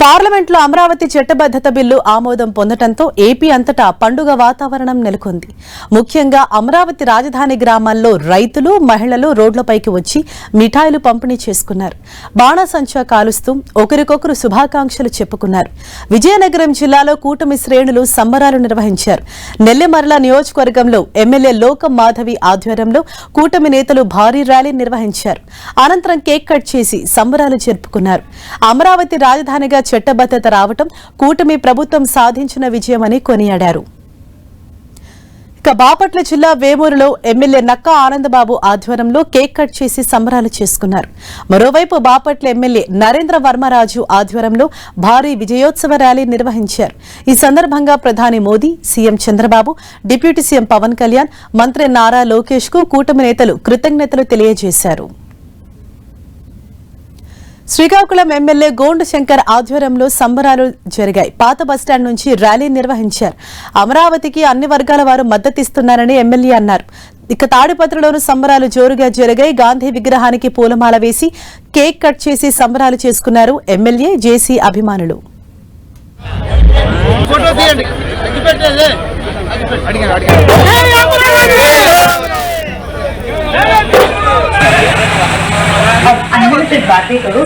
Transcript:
పార్లమెంట్లో అమరావతి చట్టబద్ధత బిల్లు ఆమోదం పొందడంతో ఏపీ అంతటా పండుగ వాతావరణం నెలకొంది. ముఖ్యంగా అమరావతి రాజధాని గ్రామాల్లో రైతులు, మహిళలు రోడ్లపైకి వచ్చి మిఠాయిలు పంపిణీ చేసుకున్నారు. బాణాసంచా కాలుస్తూ ఒకరికొకరు శుభాకాంక్షలు చెప్పుకున్నారు. విజయనగరం జిల్లాలో కూటమి శ్రేణులు సంబరాలు నిర్వహించారు. నెల్లిమర్ల నియోజకవర్గంలో ఎమ్మెల్యే లోకం మాధవి ఆధ్వర్యంలో కూటమి నేతలు భారీ ర్యాలీ నిర్వహించారు. అనంతరం కేక్ కట్ చేసి సంబరాలు జరుపుకున్నారు. అమరావతి రాజధానిగా చట్టబద్ధత రావటం కూటమి ప్రభుత్వం సాధించిన విజయమని కొనియాడారు. ఇక బాపట్ల జిల్లా వేమూరులో ఎమ్మెల్యే నక్కా ఆనందబాబు ఆధ్వర్యంలో కేక్ కట్ చేసి సంబరాలు చేసుకున్నారు. మరోవైపు బాపట్ల ఎమ్మెల్యే నరేంద్ర వర్మరాజు ఆధ్వర్యంలో భారీ విజయోత్సవ ర్యాలీ నిర్వహించారు. ఈ సందర్భంగా ప్రధాని Modi, CM Chandrababu, deputy CM Pawan Kalyan, మంత్రి నారా లోకేష్ కు కూటమి నేతలు కృతజ్ఞతలు తెలియజేశారు. శ్రీకాకుళం ఎమ్మెల్యే గోండు శంకర్ ఆధ్వర్యంలో సంబరాలు జరిగాయి. పాత బస్టాండ్ నుంచి ర్యాలీ నిర్వహించారు. అమరావతికి అన్ని వర్గాల వారు మద్దతిస్తున్నారని ఎమ్మెల్యే అన్నారు. ఇక తాడిపత్రిలోనూ సంబరాలు జోరుగా జరిగాయి. గాంధీ విగ్రహానికి పూలమాల వేసి కేక్ కట్ చేసి సంబరాలు చేసుకున్నారు ఎమ్మెల్యే, జేసీ అభిమానులు. बातें करो